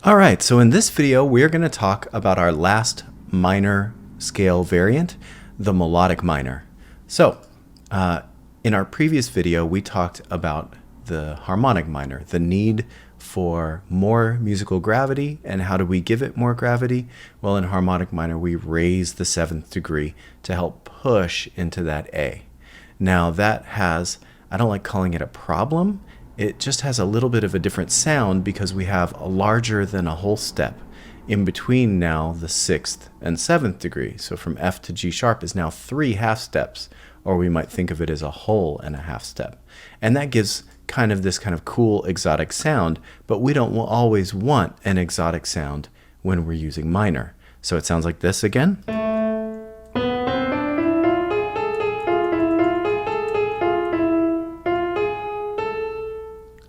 All right, so in this video, we're going to talk about our last minor scale variant, the melodic minor. So, in our previous video, we talked about the harmonic minor, the need for more musical gravity, and how do we give it more gravity? Well, in harmonic minor, we raise the 7th degree to help push into that A. Now that has, I don't like calling it a problem, it just has a little bit of a different sound because we have a larger than a whole step in between now the 6th and 7th degree. So from F to G sharp is now 3 half steps, or we might think of it as a whole and a half step. And that gives kind of this kind of cool exotic sound, but we don't always want an exotic sound when we're using minor. So it sounds like this again.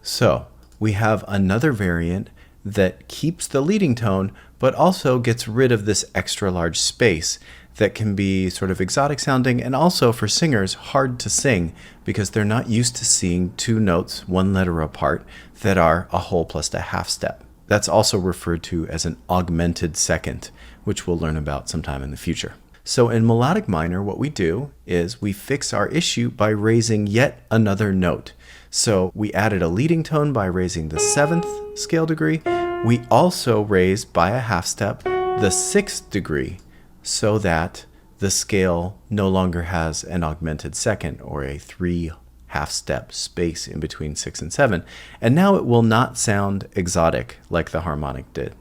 So we have another variant that keeps the leading tone, but also gets rid of this extra large space that can be sort of exotic sounding and also for singers hard to sing because they're not used to seeing 2 notes, 1 letter apart, that are a whole plus a half step. That's also referred to as an augmented second, which we'll learn about sometime in the future. So in melodic minor, what we do is we fix our issue by raising yet another note. So we added a leading tone by raising the 7th scale degree. We also raised by a half step the 6th degree so that the scale no longer has an augmented second or a 3 half step space in between 6 and 7. And now it will not sound exotic like the harmonic did.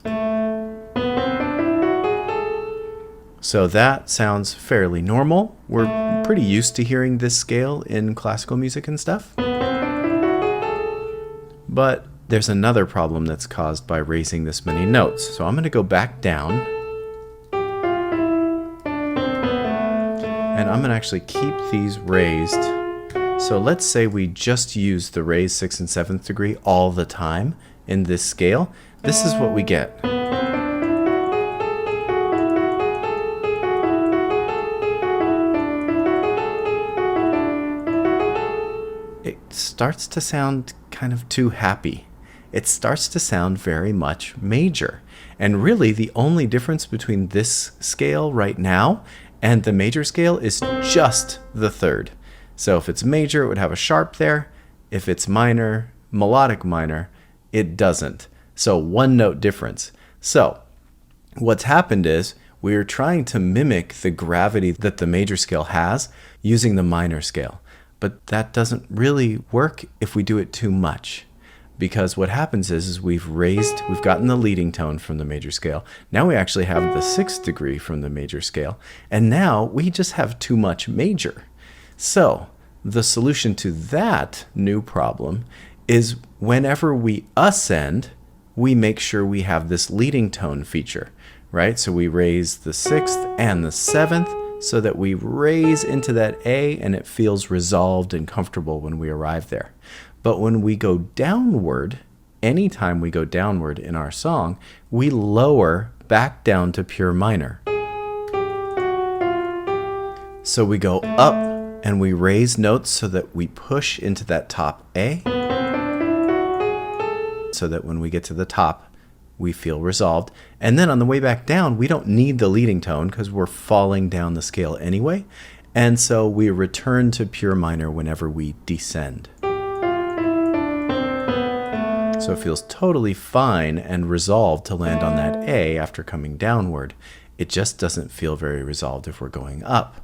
So that sounds fairly normal. We're pretty used to hearing this scale in classical music and stuff. But there's another problem that's caused by raising this many notes. So I'm going to go back down. And I'm going to actually keep these raised. So let's say we just use the raised 6th and 7th degree all the time in this scale. This is what we get. It starts to sound kind of too happy. It starts to sound very much major. And really the only difference between this scale right now and the major scale is just the 3rd. So if it's major, it would have a sharp there. If it's minor, melodic minor, it doesn't. So 1 note difference. So what's happened is we're trying to mimic the gravity that the major scale has using the minor scale. But that doesn't really work if we do it too much. Because what happens is we've gotten the leading tone from the major scale. Now we actually have the 6th degree from the major scale. And now we just have too much major. So the solution to that new problem is whenever we ascend, we make sure we have this leading tone feature, right? So we raise the 6th and the 7th so that we raise into that A and it feels resolved and comfortable when we arrive there. But when we go downward, anytime we go downward in our song, we lower back down to pure minor. So we go up and we raise notes so that we push into that top A, so that when we get to the top, we feel resolved. And then on the way back down, we don't need the leading tone because we're falling down the scale anyway. And so we return to pure minor whenever we descend. So it feels totally fine and resolved to land on that A after coming downward. It just doesn't feel very resolved if we're going up.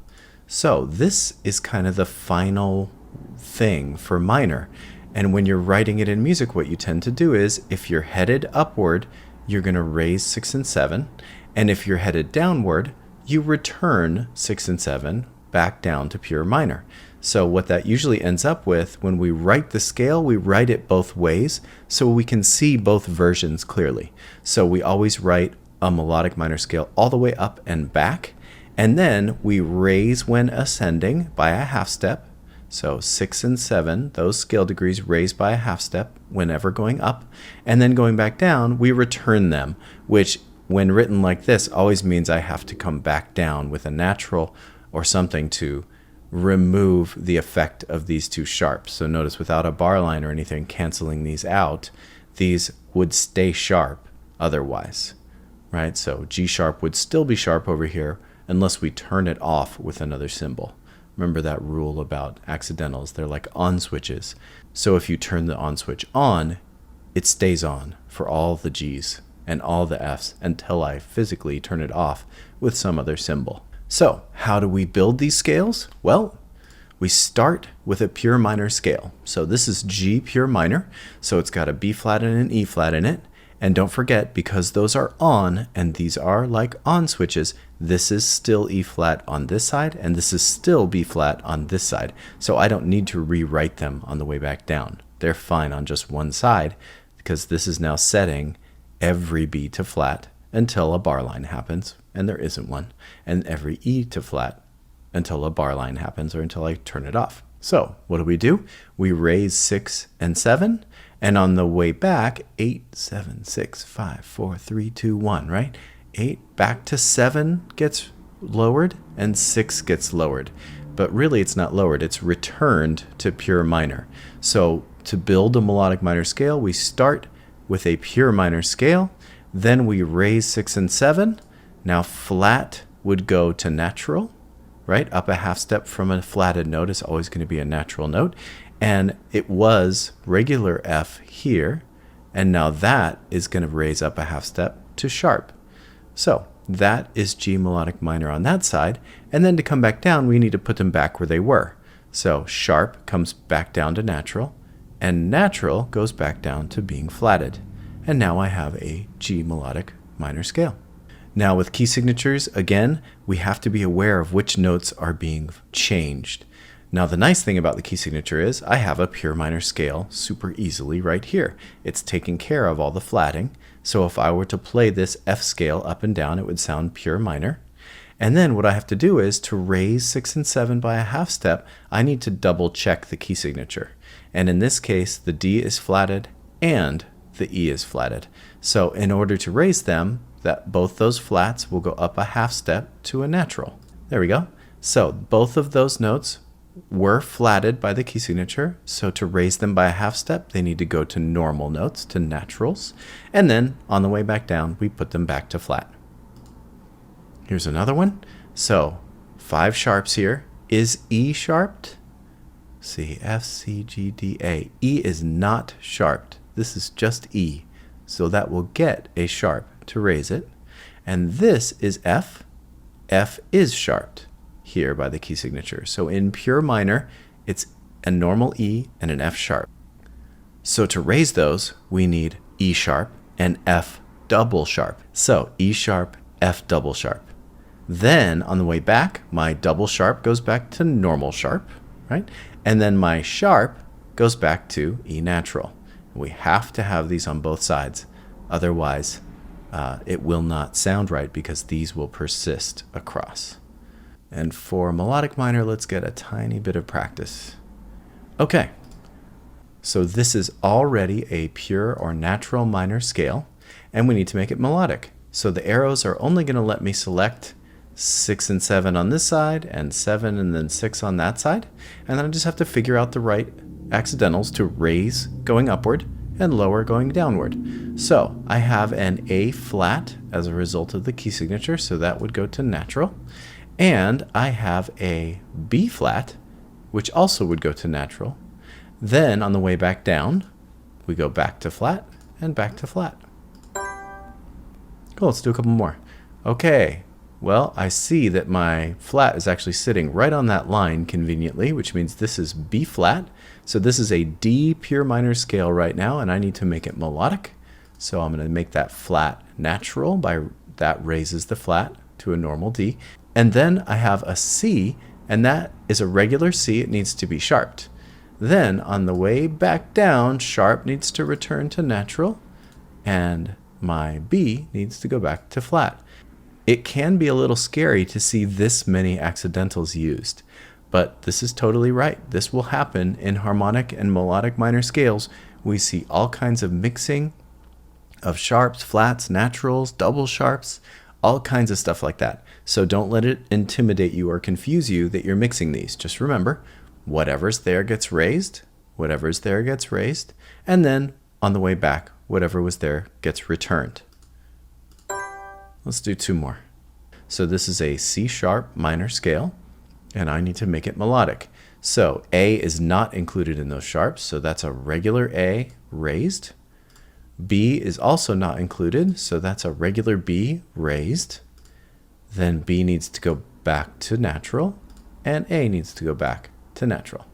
So this is kind of the final thing for minor. And when you're writing it in music, what you tend to do is if you're headed upward, you're going to raise 6 and 7. And if you're headed downward, you return 6 and 7 back down to pure minor. So what that usually ends up with, when we write the scale, we write it both ways so we can see both versions clearly. So we always write a melodic minor scale all the way up and back. And then we raise when ascending by a half step. So 6 and 7, those scale degrees raised by a half step whenever going up. And then going back down, we return them, which when written like this always means I have to come back down with a natural or something to remove the effect of these 2 sharps. So notice without a bar line or anything canceling these out, these would stay sharp otherwise, right? So G sharp would still be sharp over here unless we turn it off with another symbol. Remember that rule about accidentals, they're like on switches. So if you turn the on switch on, it stays on for all the G's and all the F's until I physically turn it off with some other symbol. So how do we build these scales? Well, we start with a pure minor scale. So this is G pure minor, so it's got a B flat and an E flat in it. And don't forget, because those are on and these are like on switches, this is still E flat on this side and this is still B flat on this side. So I don't need to rewrite them on the way back down. They're fine on just one side because this is now setting every B to flat until a bar line happens, and there isn't one, and every E to flat until a bar line happens or until I turn it off. So what do? We raise 6 and 7, and on the way back, 8, 7, 6, 5, 4, 3, 2, 1, right? 8 back to 7 gets lowered and 6 gets lowered. But really it's not lowered, it's returned to pure minor. So to build a melodic minor scale, we start with a pure minor scale, then we raise 6 and 7. Now flat would go to natural, right? Up a half step from a flatted note is always going to be a natural note. And it was regular F here, and now that is going to raise up a half step to sharp. So that is G melodic minor on that side. And then to come back down, we need to put them back where they were. So sharp comes back down to natural, and natural goes back down to being flatted. And now I have a G melodic minor scale. Now with key signatures, again, we have to be aware of which notes are being changed. Now the nice thing about the key signature is I have a pure minor scale super easily right here. It's taking care of all the flatting. So if I were to play this F scale up and down, it would sound pure minor. And then what I have to do is to raise 6 and 7 by a half step, I need to double check the key signature. And in this case, the D is flatted and the E is flatted. So in order to raise them, that both those flats will go up a half step to a natural. There we go. So both of those notes were flatted by the key signature. So to raise them by a half step, they need to go to normal notes, to naturals. And then on the way back down, we put them back to flat. Here's another one. So 5 sharps here. Is E sharped? C, F, C, G, D, A. E is not sharped. This is just E. So that will get a sharp to raise it. And this is F. F is sharped here by the key signature. So in pure minor, it's a normal E and an F sharp. So to raise those, we need E sharp and F double sharp. So E sharp, F double sharp. Then on the way back, my double sharp goes back to normal sharp, right? And then my sharp goes back to E natural. We have to have these on both sides. Otherwise, it will not sound right because these will persist across. And for melodic minor, let's get a tiny bit of practice. Okay, so this is already a pure or natural minor scale, and we need to make it melodic. So the arrows are only going to let me select 6 and 7 on this side, and 7 and then 6 on that side. And then I just have to figure out the right accidentals to raise going upward and lower going downward. So I have an A flat as a result of the key signature, so that would go to natural. And I have a B flat, which also would go to natural. Then on the way back down, we go back to flat and back to flat. Cool, let's do a couple more. Okay, well, I see that my flat is actually sitting right on that line conveniently, which means this is B flat. So this is a D pure minor scale right now, and I need to make it melodic. So I'm going to make that flat natural by that raises the flat to a normal D. And then I have a C, and that is a regular C. It needs to be sharped. Then on the way back down, sharp needs to return to natural, and my B needs to go back to flat. It can be a little scary to see this many accidentals used, but this is totally right. This will happen in harmonic and melodic minor scales. We see all kinds of mixing of sharps, flats, naturals, double sharps, all kinds of stuff like that. So don't let it intimidate you or confuse you that you're mixing these. Just remember, whatever's there gets raised, whatever's there gets raised, and then on the way back, whatever was there gets returned. Let's do 2 more. So this is a C sharp minor scale, and I need to make it melodic. So A is not included in those sharps, so that's a regular A raised. B is also not included, so that's a regular B raised. Then B needs to go back to natural, and A needs to go back to natural.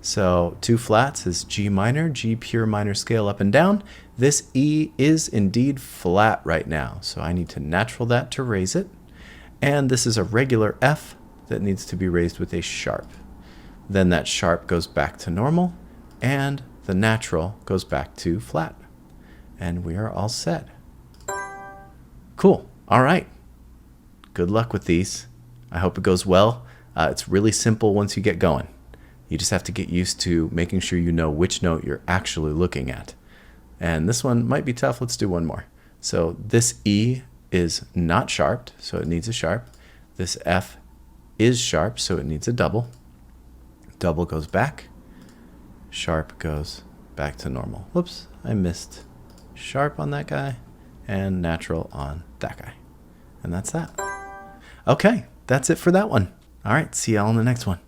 So 2 flats is G minor, G pure minor scale up and down. This E is indeed flat right now, so I need to natural that to raise it. And this is a regular F that needs to be raised with a sharp. Then that sharp goes back to normal, and the natural goes back to flat. And we are all set. Cool. All right. Good luck with these. I hope it goes well. It's really simple once you get going. You just have to get used to making sure you know which note you're actually looking at. And this one might be tough. Let's do one more. So this E is not sharped, so it needs a sharp. This F is sharp, so it needs a double. Double goes back. Sharp goes back to normal. Whoops, I missed sharp on that guy and natural on that guy. And that's that. Okay, that's it for that one. All right, see y'all in the next one.